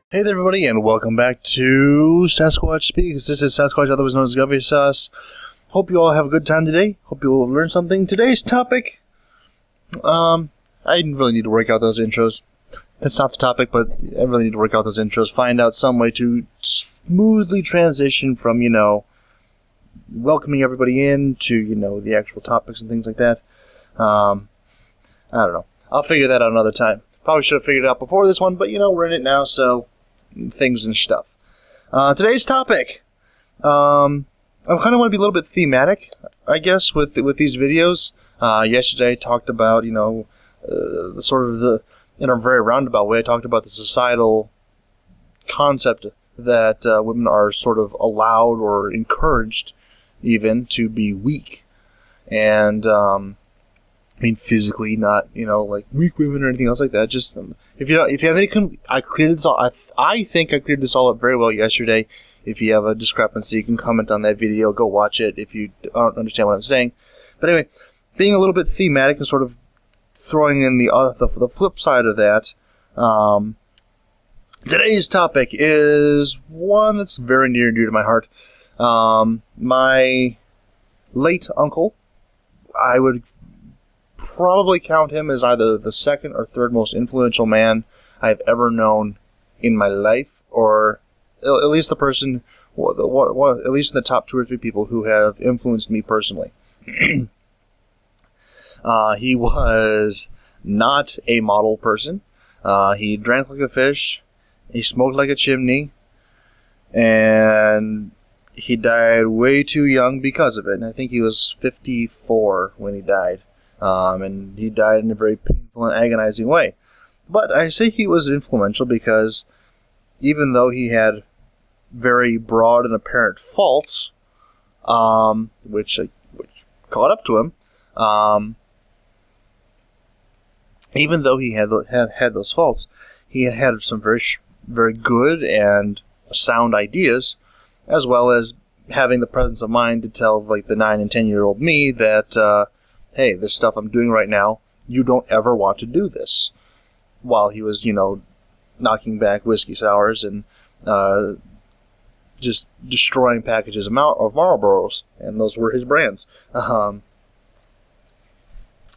Hey there everybody, and welcome back to Sasquatch Speaks. This is Sasquatch, otherwise known as Gavisas. Hope you all have a good time today. Hope you'll learn something. Today's topic, I really need to work out those intros. That's not the topic, but I really need to work out those intros. Find out some way to smoothly transition from, welcoming everybody in to, the actual topics and things like that. I don't know. I'll figure that out another time. Probably should have figured it out before this one, but, we're in it now, so things and stuff. Today's topic. I kind of want to be a little bit thematic, I guess, with these videos. Yesterday I talked about, in a very roundabout way, I talked about the societal concept that women are sort of allowed or encouraged even to be weak. And, physically, not, like weak women or anything else like that. Just, if you have any, I cleared this all, I think I cleared this all up very well yesterday. If you have a discrepancy, you can comment on that video, go watch it if you don't understand what I'm saying. But anyway, being a little bit thematic and sort of throwing in the flip side of that, today's topic is one that's very near and dear to my heart. My late uncle, I would probably count him as either the second or third most influential man I've ever known in my life, or at least the person, at least in the top 2 or 3 people who have influenced me personally. He was not a model person. He drank like a fish. He smoked like a chimney. And he died way too young because of it. And I think he was 54 when he died. And he died in a very painful and agonizing way. But I say he was influential because even though he had very broad and apparent faults, which caught up to him, even though he had those faults, he had some very good and sound ideas, as well as having the presence of mind to tell like the 9 and 10-year-old me that, hey, this stuff I'm doing right now, you don't ever want to do this. While he was, knocking back whiskey sours and just destroying packages of Marlboros, and those were his brands. Well,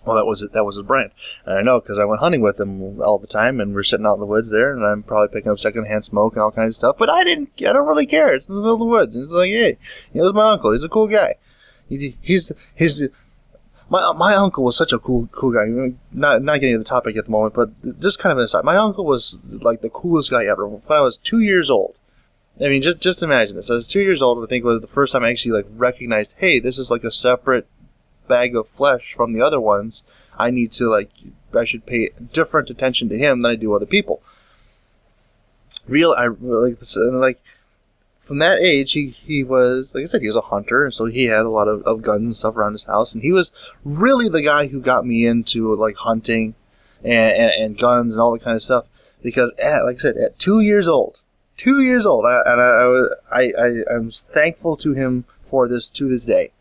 that was his brand. And I know because I went hunting with him all the time, and we're sitting out in the woods there, and I'm probably picking up secondhand smoke and all kinds of stuff. But I don't really care. It's in the middle of the woods, and it's like, hey, it was my uncle. He's a cool guy. My uncle was such a cool guy. Not getting to the topic at the moment, but just kind of an aside. My uncle was like the coolest guy ever. When I was 2 years old, just imagine this. I was 2 years old. I think it was the first time I actually recognized, hey, this is like a separate bag of flesh from the other ones. I should pay different attention to him than I do other people. From that age, he was, like I said, he was a hunter, and so he had a lot of guns and stuff around his house, and he was really the guy who got me into, hunting and guns and all that kind of stuff, because, like I said, at 2 years old, I'm thankful to him for this to this day.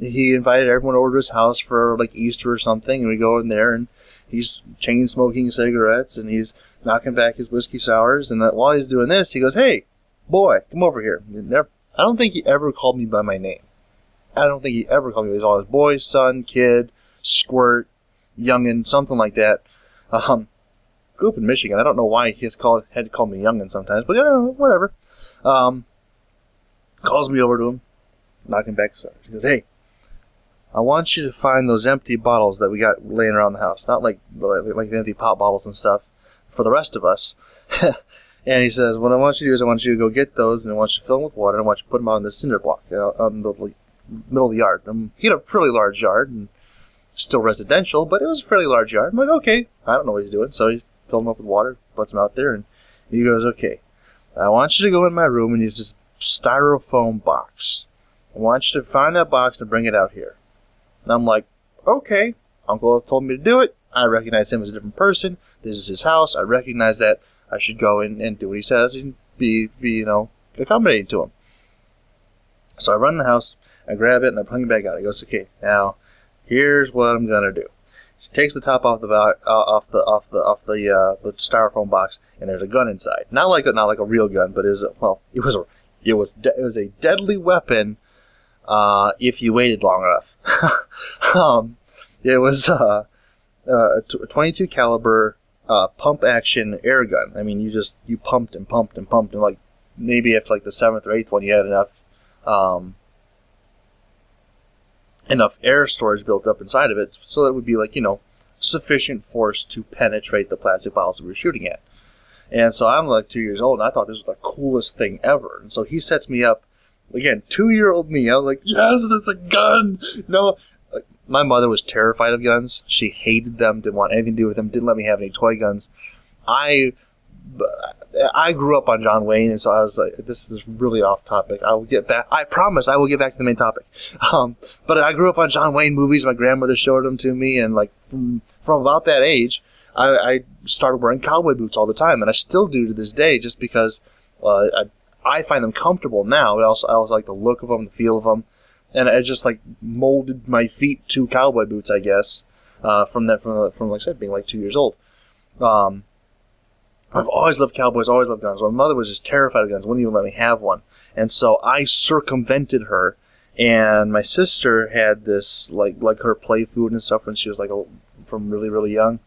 He invited everyone over to his house for, Easter or something, and we go in there, and he's chain-smoking cigarettes, and he's knocking back his whiskey sours, and while he's doing this, he goes, hey, boy, come over here. I don't think he ever called me by my name. I don't think he ever called me. He was always boy, son, kid, squirt, youngin', something like that. Grew up in Michigan. I don't know why he had to call me youngin' sometimes, but whatever. Calls me over to him, knocking back. He goes, hey, I want you to find those empty bottles that we got laying around the house. Not like the empty pop bottles and stuff for the rest of us. And he says, what I want you to do is I want you to go get those, and I want you to fill them with water, and I want you to put them out on the cinder block out in the middle of the yard. He had a fairly large yard, and still residential, but it was a fairly large yard. I'm like, okay, I don't know what he's doing. So he filled them up with water, puts them out there, and he goes, okay, I want you to go in my room and use this styrofoam box. I want you to find that box and bring it out here. And I'm like, okay, Uncle told me to do it. I recognize him as a different person. This is his house. I recognize that. I should go in and do what he says and be accommodating to him. So I run the house, I grab it, and I bring it back out. He goes, okay, now, here's what I'm going to do. She takes the top off the styrofoam box, and there's a gun inside. Not like a real gun, but it was a deadly weapon if you waited long enough. It was a 22 caliber pump action air gun. I mean, you pumped and pumped and pumped, and like maybe after like the 7th or 8th one, you had enough air storage built up inside of it, so that it would be like, sufficient force to penetrate the plastic bottles that we were shooting at. And so I'm like 2 years old, and I thought this was the coolest thing ever. And so he sets me up, again, 2-year-old me. I was like, yes, it's a gun. No, my mother was terrified of guns. She hated them, didn't want anything to do with them, didn't let me have any toy guns. I grew up on John Wayne, and so I was like, this is really off topic. I will get back. I promise I will get back to the main topic. But I grew up on John Wayne movies. My grandmother showed them to me, and like from about that age, I started wearing cowboy boots all the time, and I still do to this day, just because I find them comfortable now. I also like the look of them, the feel of them, and I just like molded my feet to cowboy boots, I guess, from like I said, being like 2 years old. I've always loved cowboys, always loved guns. My mother was just terrified of guns, wouldn't even let me have one. And so I circumvented her, and my sister had this, like her play food and stuff when she was from really, really young.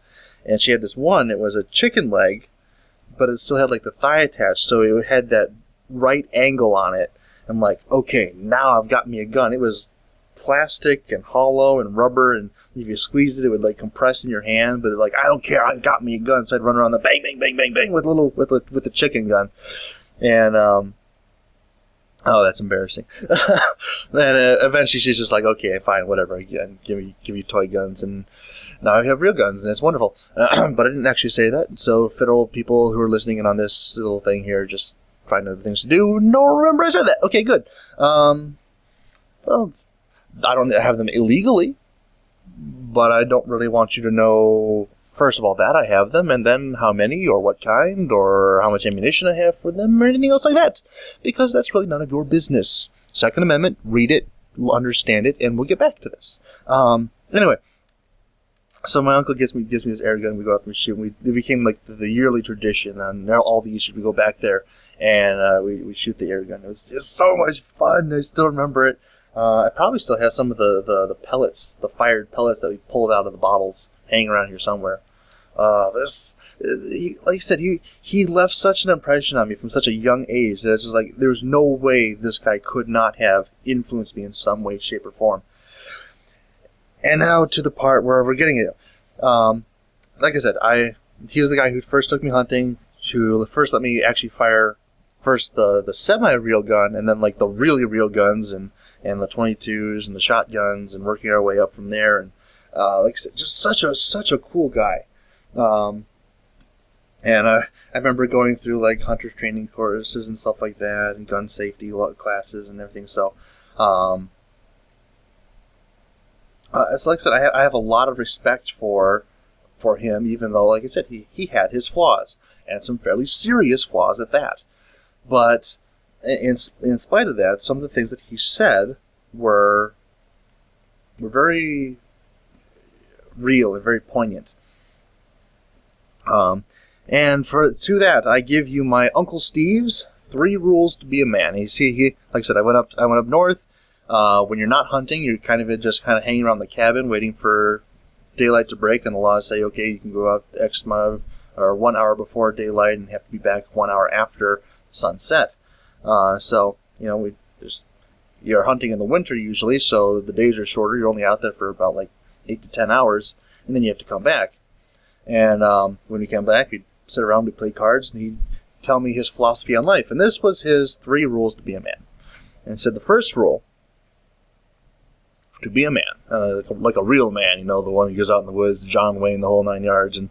And she had this one, it was a chicken leg, but it still had like the thigh attached, so it had that right angle on it. I'm like, okay, now I've got me a gun. It was plastic and hollow and rubber, and if you squeezed it would like compress in your hand, but I don't care, I got me a gun. So I'd run around the bang bang bang bang bang with the chicken gun. And oh, that's embarrassing. And eventually she's just like, okay, fine, whatever, again, give me toy guns, and now I have real guns, and it's wonderful. But I didn't actually say that, so federal people who are listening in on this little thing here, just find other things to do. No, remember I said that. Okay, good. Well, I don't have them illegally, but I don't really want you to know, first of all, that I have them, and then how many, or what kind, or how much ammunition I have for them, or anything else like that, because that's really none of your business. Second Amendment, read it, understand it, and we'll get back to this. Anyway, so my uncle gives me this air gun, we go out and we shoot, and it became like the yearly tradition, and now all the Easter we go back there, and we shoot the air gun. It was just so much fun. I still remember it. I probably still have some of the pellets, the fired pellets that we pulled out of the bottles, hanging around here somewhere. Like you said, he left such an impression on me from such a young age that it's just like, there's no way this guy could not have influenced me in some way, shape, or form. And now to the part where we're getting it. Like I said, he was the guy who first took me hunting, who first let me actually fire first the semi-real gun, and then like the really real guns, and the 22s and the shotguns, and working our way up from there. And like I said, just such a cool guy. And I remember going through like hunter training courses and stuff like that, and gun safety classes and everything. So, so like I said, I have a lot of respect for him, even though, like I said, he had his flaws, and some fairly serious flaws at that. But in spite of that, some of the things that he said were very real and very poignant. And to that, I give you my Uncle Steve's 3 rules to be a man. You see, like I said, I went up north. When you're not hunting, you're kind of hanging around the cabin, waiting for daylight to break, and the laws say, okay, you can go out X amount or 1 hour before daylight, and have to be back 1 hour after sunset. So you're hunting in the winter usually, so the days are shorter. You're only out there for about like 8 to 10 hours, and then you have to come back. And when we came back, we'd sit around, we'd play cards, and he'd tell me his philosophy on life. And this was his 3 rules to be a man. And he said the first rule, to be a man, like a real man, the one who goes out in the woods, John Wayne, the whole 9 yards, and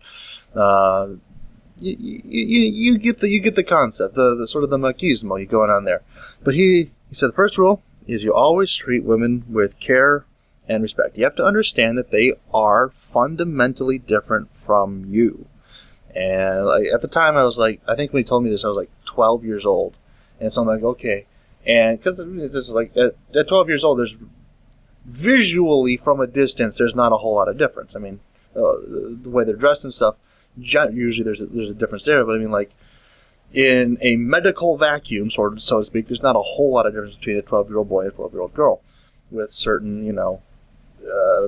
you get the concept, the sort of the machismo going on there. But he said the first rule is you always treat women with care and respect. You have to understand that they are fundamentally different from you. And at the time, I was like, I think when he told me this, I was like 12 years old. And so I'm like, okay. And because it's like at 12 years old, there's visually from a distance, there's not a whole lot of difference. I mean, the way they're dressed and stuff. Usually there's a difference there, but I mean, like, in a medical vacuum, so to speak, there's not a whole lot of difference between a 12-year-old boy and a 12-year-old girl, with certain,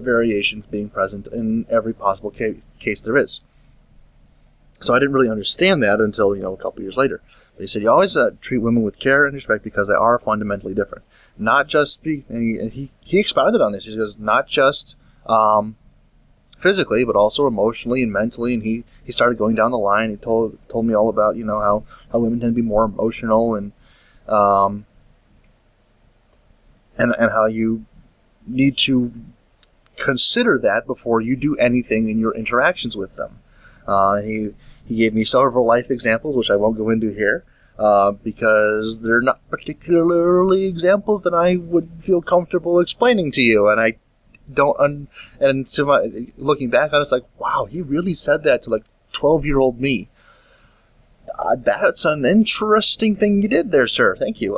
variations being present in every possible case there is. So I didn't really understand that until, a couple years later. They said you always treat women with care and respect because they are fundamentally different. Not just, and he expounded on this. He goes, not just physically, but also emotionally and mentally. And he started going down the line. He told me all about, how women tend to be more emotional and how you need to consider that before you do anything in your interactions with them. He gave me several life examples, which I won't go into here, because they're not particularly examples that I would feel comfortable explaining to you, and I don't. And to looking back on it, it's like, wow, he really said that to 12-year-old me. That's an interesting thing you did there, sir. Thank you.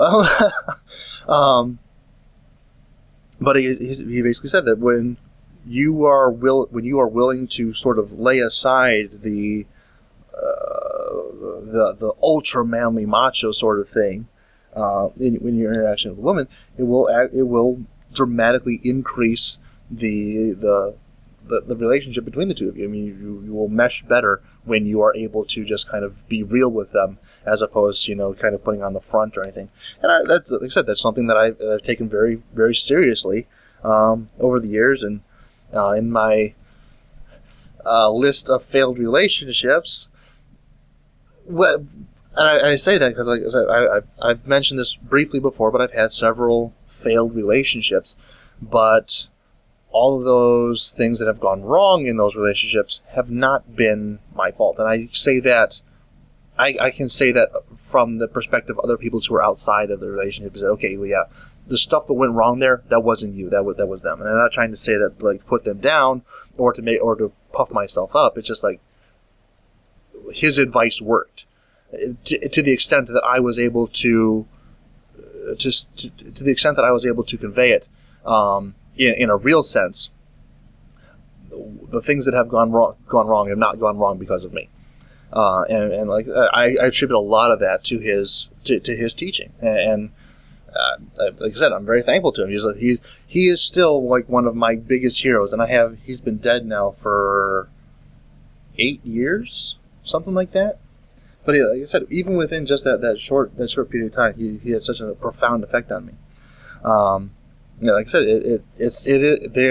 But he basically said that when you are willing to sort of lay aside the ultra manly macho sort of thing when you're interaction with a woman, it will dramatically increase the relationship between the two of you. I mean, you will mesh better when you are able to just kind of be real with them, as opposed to kind of putting on the front or anything. And like I said, that's something that I've taken very, very seriously over the years. And in my list of failed relationships, and I say that because, like I said, I've mentioned this briefly before, but I've had several failed relationships. But all of those things that have gone wrong in those relationships have not been my fault. And I say that, I can say that from the perspective of other people who are outside of the relationship. Is that, okay, well, yeah, the stuff that went wrong there, that wasn't you, that was them. And I'm not trying to say that, put them down or to puff myself up. It's just like, his advice worked to the extent that I was able to the extent that I was able to convey it in a real sense. The things that have gone wrong have not gone wrong because of me, and I attribute a lot of that to his teaching, and like I said, I'm very thankful to him. He is still one of my biggest heroes, and he's been dead now for 8 years. Something like that. But like I said, even within just that short period of time, he had such a profound effect on me. Like I said,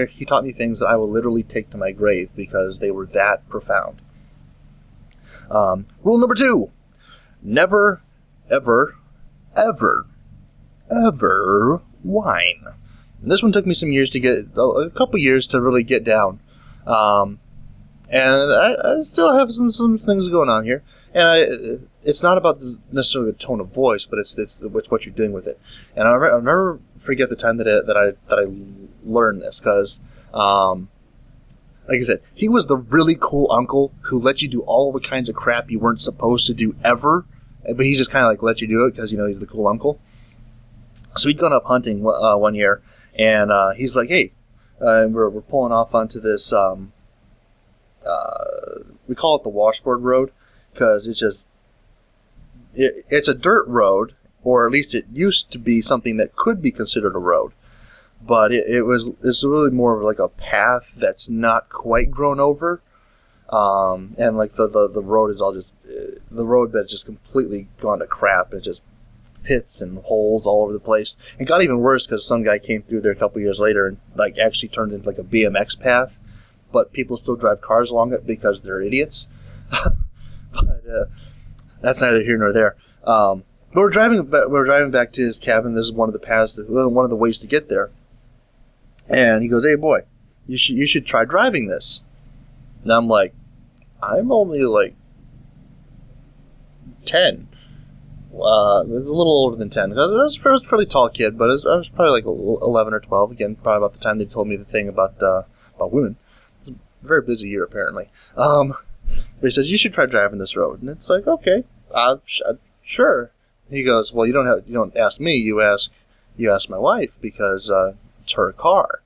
he taught me things that I will literally take to my grave because they were that profound. Rule number 2: never, ever, ever, ever whine. And this one took me some years to get, a couple years to really get down. And I still have some things going on here, and it's not about necessarily the tone of voice, but it's what you're doing with it. And I'll never forget the time that I learned this, because, like I said, he was the really cool uncle who let you do all the kinds of crap you weren't supposed to do ever, but he just kind of let you do it because he's the cool uncle. So we'd gone up hunting one year, and he's like, "Hey, we're pulling off onto this." We call it the washboard road because it's a dirt road, or at least it used to be something that could be considered a road, but it's really more of a path that's not quite grown over, and the road is all just the road bed's just completely gone to crap. It's just pits and holes all over the place. It got even worse because some guy came through there a couple years later and actually turned into a BMX path. But people still drive cars along it because they're idiots. But that's neither here nor there. But we're driving back to his cabin. This is one of the paths, one of the ways to get there. And he goes, "Hey, boy, you should try driving this." And I'm like, I'm only 10. It was a little older than 10. I was a fairly tall kid, but I was probably 11 or 12. Again, probably about the time they told me the thing about women. Very busy year, apparently. But he says, "You should try driving this road." And it's like, okay, sure. He goes, "Well, you don't ask me. You ask my wife because it's her car."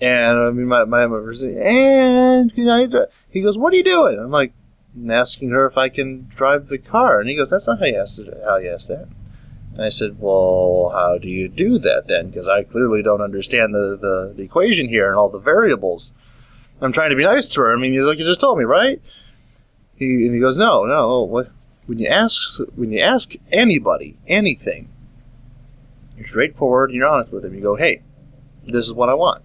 And I mean, my mother said, and he goes, what are you doing? I'm like, I'm asking her if I can drive the car. And he goes, that's not how you asked that. And I said, well, how do you do that then? Because I clearly don't understand the equation here and all the variables. I'm trying to be nice to her. I mean, like you just told me, right? He goes, no. What? When you ask anybody anything, you're straightforward and you're honest with them. You go, hey, this is what I want.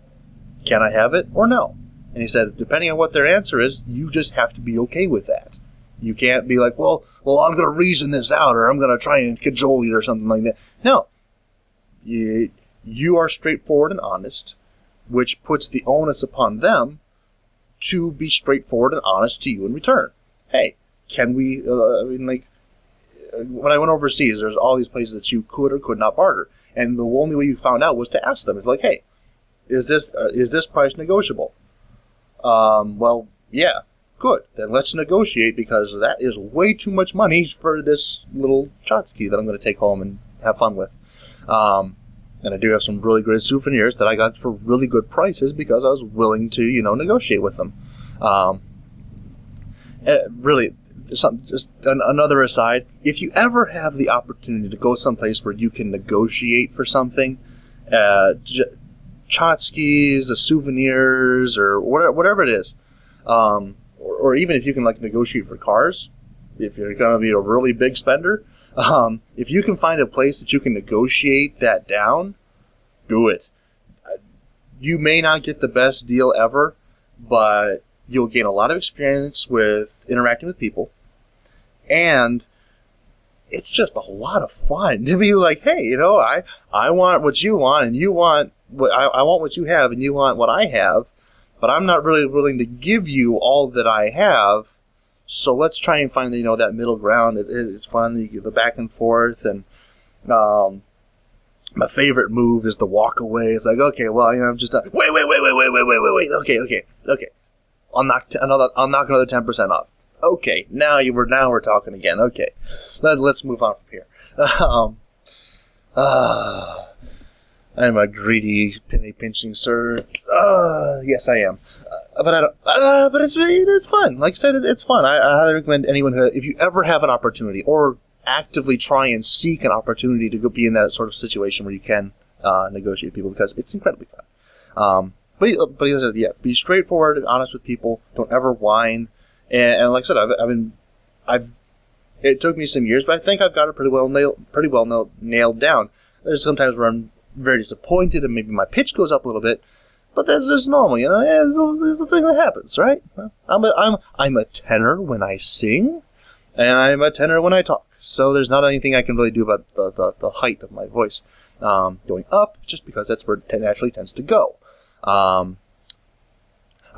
Can I have it or no? And he said, depending on what their answer is, you just have to be okay with that. You can't be like, well, I'm going to reason this out, or I'm going to try and cajole you or something like that. No. You are straightforward and honest, which puts the onus upon them to be straightforward and honest to you in return. Hey, can we, when I went overseas, there's all these places that you could or could not barter. And the only way you found out was to ask them. It's like, hey, is this price negotiable? Well, yeah, good. Then let's negotiate, because that is way too much money for this little tchotchke that I'm going to take home and have fun with. And I do have some really good souvenirs that I got for really good prices because I was willing to, negotiate with them. Really, just another aside, if you ever have the opportunity to go someplace where you can negotiate for something, tchotchkes, souvenirs, or whatever it is, or even if you can negotiate for cars, if you're going to be a really big spender, if you can find a place that you can negotiate that down, do it. You may not get the best deal ever, but you'll gain a lot of experience with interacting with people, and it's just a lot of fun to be like, hey, I want what you want, and you want what I want what you have, and you want what I have, but I'm not really willing to give you all that I have. So let's try and find that middle ground. It's fun. You get the back and forth, and my favorite move is the walk away. It's like, okay, well, I'm just wait. Okay. I'll knock another 10% off. Okay, now we're talking again. Okay, let's move on from here. I'm a greedy, penny pinching sir. Yes, I am. But I don't. But it's fun. Like I said, it's fun. I highly recommend anyone who, if you ever have an opportunity, or actively try and seek an opportunity to go be in that sort of situation where you can negotiate with people, because it's incredibly fun. But yeah, be straightforward and honest with people. Don't ever whine. And like I said, it took me some years, but I think I've got it pretty well nailed down. There's sometimes where I'm very disappointed, and maybe my pitch goes up a little bit, but that's just normal, It's a thing that happens, right? I'm a tenor when I sing, and I'm a tenor when I talk. So there's not anything I can really do about the height of my voice going up, just because that's where it naturally tends to go. I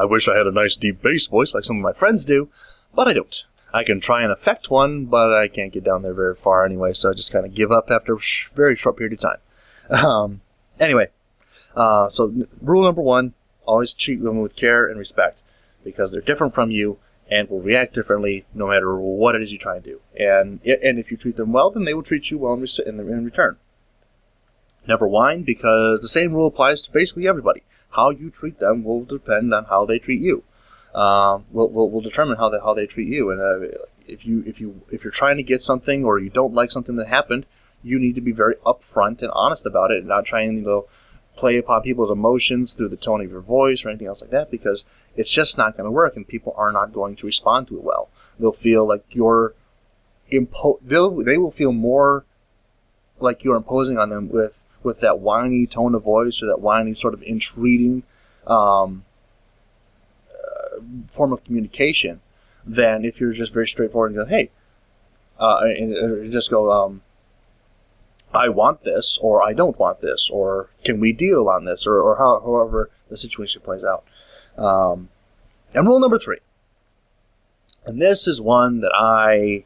wish I had a nice deep bass voice like some of my friends do, but I don't. I can try and affect one, but I can't get down there very far anyway, so I just kind of give up after a very short period of time. Anyway, so rule number 1, always treat women with care and respect, because they're different from you and will react differently no matter what it is you try and do. And if you treat them well, then they will treat you well in return. Never whine, because the same rule applies to basically everybody. How you treat them will depend on how they treat you. Will determine how they treat you. And if you're trying to get something, or you don't like something that happened, you need to be very upfront and honest about it, and not trying to play upon people's emotions through the tone of your voice or anything else like that, because it's just not going to work, and people are not going to respond to it well. They'll feel like you're they will feel more like you're imposing on them with that whiny tone of voice, or that whiny sort of entreating form of communication, than if you're just very straightforward and go, hey, and just go, I want this, or I don't want this, or can we deal on this, or however the situation plays out. And rule number 3, and this is one that I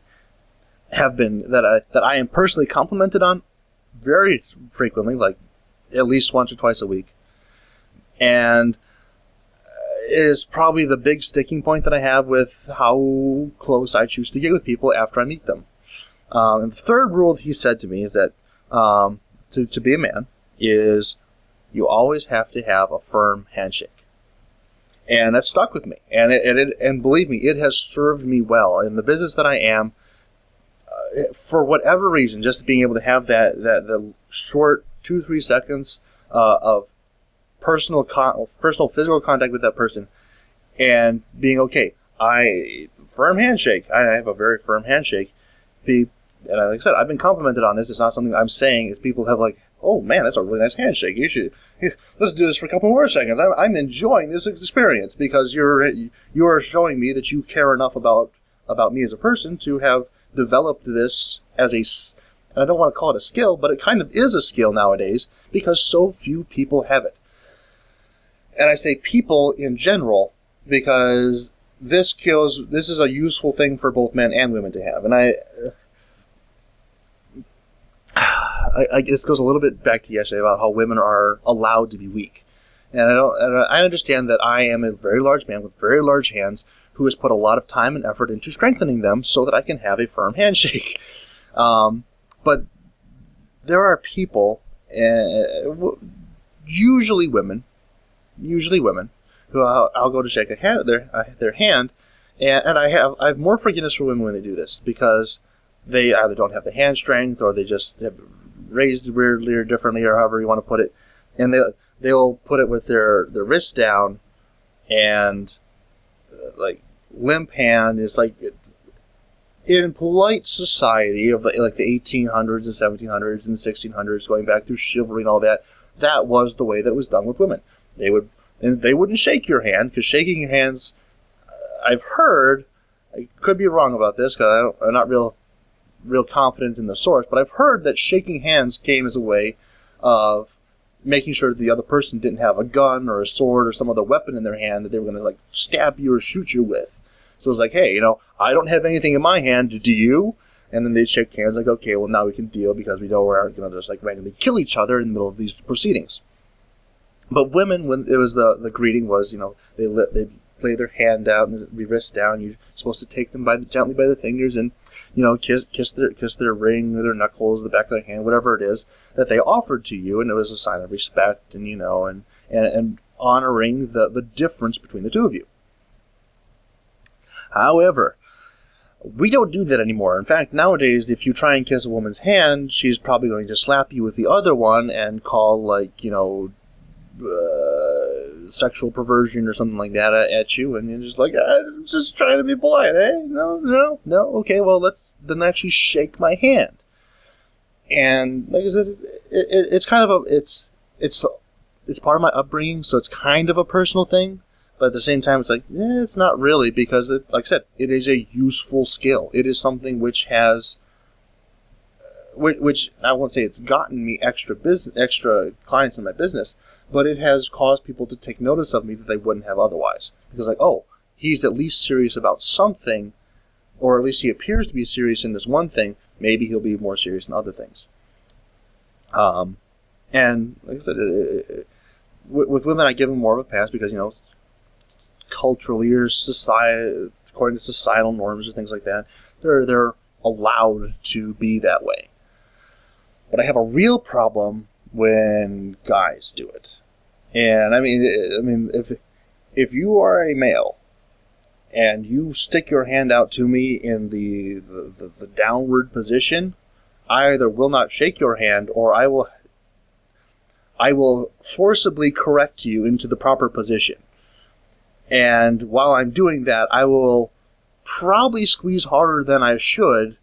have been, that I am personally complimented on very frequently, like at least once or twice a week, and is probably the big sticking point that I have with how close I choose to get with people after I meet them. And the third rule he said to me is that to be a man is you always have to have a firm handshake. And that stuck with me. And believe me, it has served me well. In the business that I am, for whatever reason, just being able to have the short 2-3 seconds of personal physical contact with that person, and being okay. Firm handshake. I have a very firm handshake. And like I said, I've been complimented on this. It's not something I'm saying. Is people have like, oh man, that's a really nice handshake. Let's do this for a couple more seconds. I'm enjoying this experience because you're showing me that you care enough about me as a person to have developed this as and I don't want to call it a skill, but it kind of is a skill nowadays because so few people have it. And I say people in general because this is a useful thing for both men and women to have. And I guess goes a little bit back to yesterday about how women are allowed to be weak. And I understand that I am a very large man with very large hands who has put a lot of time and effort into strengthening them so that I can have a firm handshake. But there are people, usually women, who I'll go to shake their hand, and I have more forgiveness for women when they do this because they either don't have the hand strength or they just have raised weirdly or differently or however you want to put it, and they'll put it with their wrists down and like limp hand is like in polite society of like the 1800s and 1700s and 1600s, going back through chivalry and all that. That was the way that it was done with women. They wouldn't shake your hand because shaking your hands, I've heard, I could be wrong about this because I'm not real confident in the source, but I've heard that shaking hands came as a way of making sure that the other person didn't have a gun or a sword or some other weapon in their hand that they were going to like stab you or shoot you with. So it's like, hey, I don't have anything in my hand. Do you? And then they'd shake hands like, okay, well now we can deal because we know we aren't going to just like randomly kill each other in the middle of these proceedings. But women, when it was the greeting was, they'd lay their hand out and be wrist down. You're supposed to take them gently by the fingers and kiss their ring or their knuckles, the back of their hand, whatever it is that they offered to you, and it was a sign of respect and and honoring the difference between the two of you. However, we don't do that anymore. In fact, nowadays, if you try and kiss a woman's hand, she's probably going to slap you with the other one and call sexual perversion or something like that at you, and you're just like, I'm just trying to be polite, eh? No, okay, well, let's then actually shake my hand. And like I said, it's kind of it's part of my upbringing, so it's kind of a personal thing, but at the same time, it's like, it's not really, because like I said, it is a useful skill. It is something which has, which I won't say it's gotten me extra clients in my business, but it has caused people to take notice of me that they wouldn't have otherwise. Because like, oh, he's at least serious about something, or at least he appears to be serious in this one thing. Maybe he'll be more serious in other things. And like I said, with women, I give them more of a pass because, culturally or society, according to societal norms or things like that, they're allowed to be that way. But I have a real problem when guys do it. And I mean, if you are a male and you stick your hand out to me in the downward position, I either will not shake your hand or I will forcibly correct you into the proper position. And while I'm doing that, I will probably squeeze harder than I should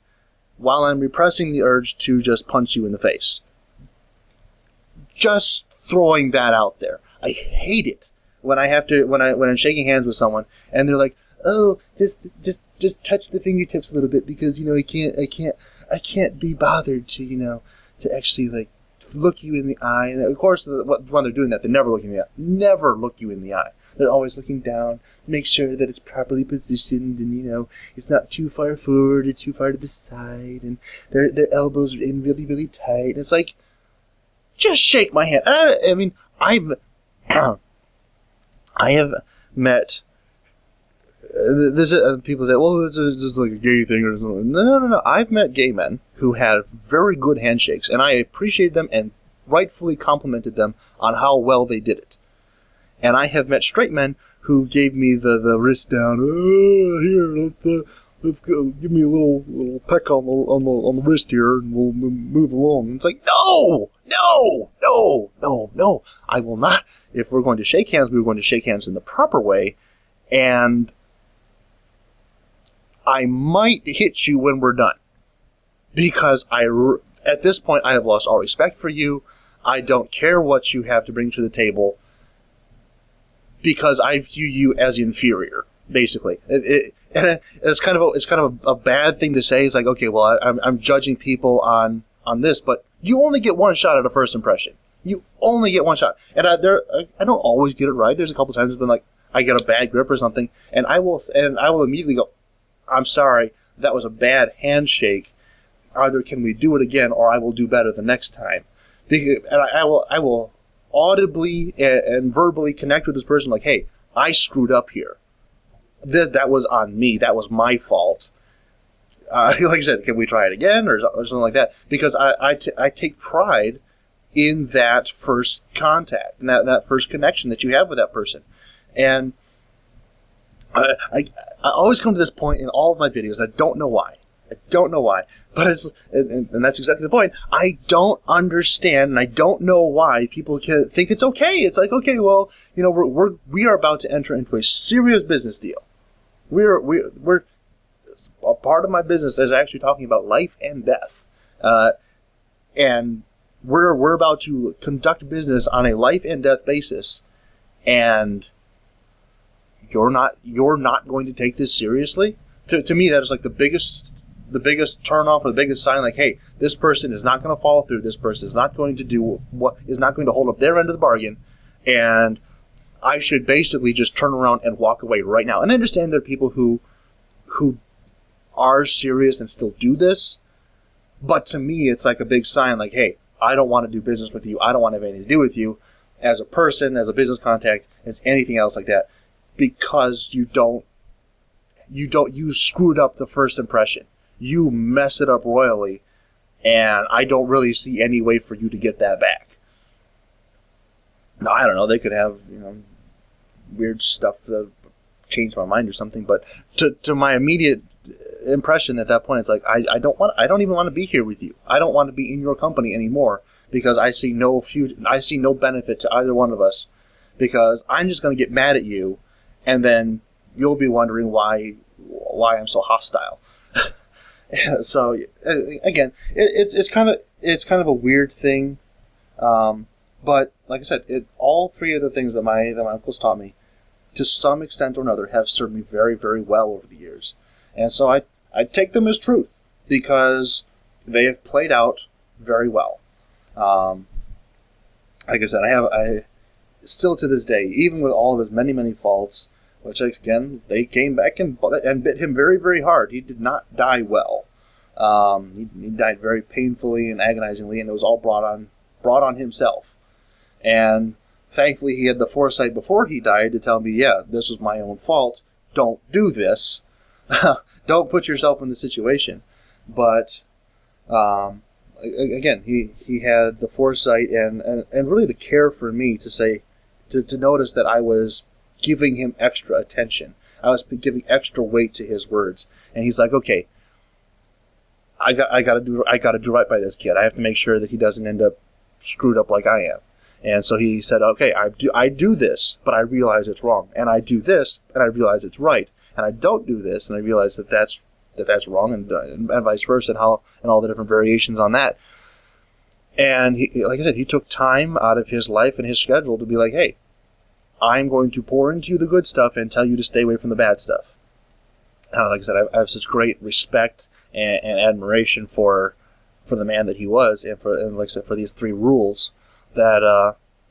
while I'm repressing the urge to just punch you in the face. Just throwing that out there. I hate it when I'm shaking hands with someone and they're like, "Oh, just touch the fingertips a little bit because I can't be bothered to to actually like look you in the eye." And of course, when they're doing that, they never look you in the eye. Never look you in the eye. They're always looking down, make sure that it's properly positioned, and it's not too far forward or too far to the side, and their elbows are in really, really tight. And it's like, just shake my hand. I mean, I have met. People say, "Well, it's just like a gay thing or something." No. I've met gay men who had very good handshakes, and I appreciate them and rightfully complimented them on how well they did it. And I have met straight men who gave me the wrist down. Here, let's go. Give me a little peck on the wrist here, and we'll move along. And it's like, no. I will not. If we're going to shake hands, we're going to shake hands in the proper way, and I might hit you when we're done, because at this point I have lost all respect for you. I don't care what you have to bring to the table, because I view you as inferior, basically. It's kind of a bad thing to say. It's like, okay, well, I'm judging people on this, but you only get one shot at a first impression. You only get one shot, and I don't always get it right. There's a couple times it's been like I get a bad grip or something, and I will immediately go, I'm sorry, that was a bad handshake. Either can we do it again, or I will do better the next time. And I will audibly and verbally connect with this person, like, hey, I screwed up here. That was on me. That was my fault. Like I said, can we try it again, or something like that? Because I take pride in that first contact, and that first connection that you have with that person. And I always come to this point in all of my videos. I don't know why. But and that's exactly the point. I don't understand, and I don't know why people can think it's okay. It's like, okay, well, we are about to enter into a serious business deal. We're a part of my business is actually talking about life and death, and we're about to conduct business on a life and death basis, and you're not going to take this seriously. To me, that is like the biggest turnoff, or the biggest sign, like, hey, this person is not going to follow through. This person is not going to is not going to hold up their end of the bargain, and I should basically just turn around and walk away right now. And I understand there are people who are serious and still do this, but to me, it's like a big sign, like, hey, I don't want to do business with you. I don't want to have anything to do with you as a person, as a business contact, as anything else like that, because you screwed up the first impression. You mess it up royally, and I don't really see any way for you to get that back. Now, I don't know, they could have, weird stuff that changed my mind or something, but to my immediate impression at that point, it's like, I don't even want to be here with you. I don't want to be in your company anymore, because I see no benefit to either one of us, because I'm just going to get mad at you, and then you'll be wondering why I'm so hostile. So again, it's kind of a weird thing, but like I said, all three of the things that my uncles taught me, to some extent or another, have served me very, very well over the years, and so I take them as truth, because they have played out very well. Like I said, I still to this day, even with all of his many faults, which, again, they came back and bit him very, very hard. He did not die well. He died very painfully and agonizingly, and it was all brought on himself. And thankfully, he had the foresight before he died to tell me, yeah, this was my own fault. Don't do this. Don't put yourself in the situation. But again, he had the foresight and really the care for me to notice that I was giving him extra attention. I was giving extra weight to his words, and he's like, okay, I got to do right by this kid. I have to make sure that he doesn't end up screwed up like I am. And so he said, okay, I do this, but I realize it's wrong, and I do this, and I realize it's right, and I don't do this, and I realize that that's wrong, and vice versa, and all the different variations on that. And he, like I said, he took time out of his life and his schedule to be like, hey, I'm going to pour into you the good stuff and tell you to stay away from the bad stuff. Like I said, I have such great respect and admiration for the man that he was, and like I said, for these three rules that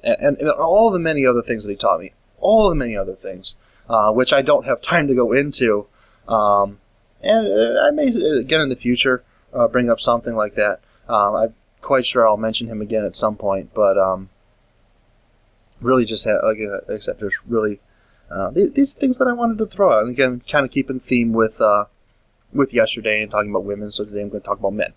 and all the many other things that he taught me, all the many other things, which I don't have time to go into, and I may again in the future bring up something like that. I'm quite sure I'll mention him again at some point, but really just like I said, there's really these things that I wanted to throw out, and again, kind of keep in theme with yesterday and talking about women. So today I'm going to talk about men.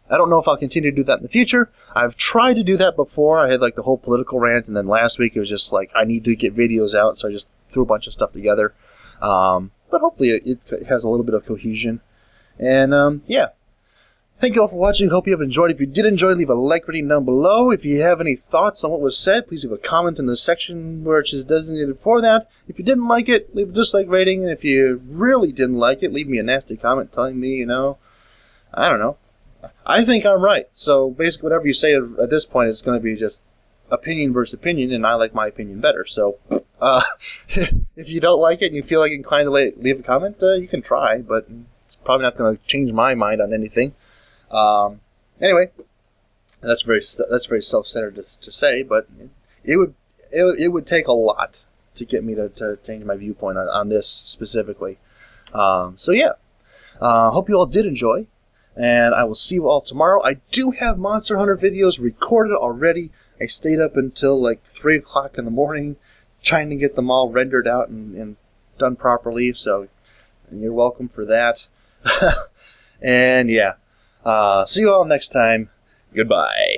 I don't know if I'll continue to do that in the future. I've tried to do that before. I had like the whole political rant, and then last week it was just like I need to get videos out, so I just threw a bunch of stuff together. But hopefully it has a little bit of cohesion. And yeah. Thank you all for watching. Hope you have enjoyed. If you did enjoy, leave a like rating down below. If you have any thoughts on what was said, please leave a comment in the section where it is designated for that. If you didn't like it, leave a dislike rating. And if you really didn't like it, leave me a nasty comment telling me, I don't know. I think I'm right. So basically whatever you say at this point is going to be just opinion versus opinion, and I like my opinion better. So if you don't like it and you feel like inclined to leave a comment, you can try, but it's probably not going to change my mind on anything. Anyway, that's very self-centered to say, but it would take a lot to get me to change my viewpoint on this specifically. So yeah, hope you all did enjoy, and I will see you all tomorrow. I do have Monster Hunter videos recorded already. I stayed up until like 3 o'clock in the morning trying to get them all rendered out and done properly, so you're welcome for that. And yeah. See you all next time. Goodbye.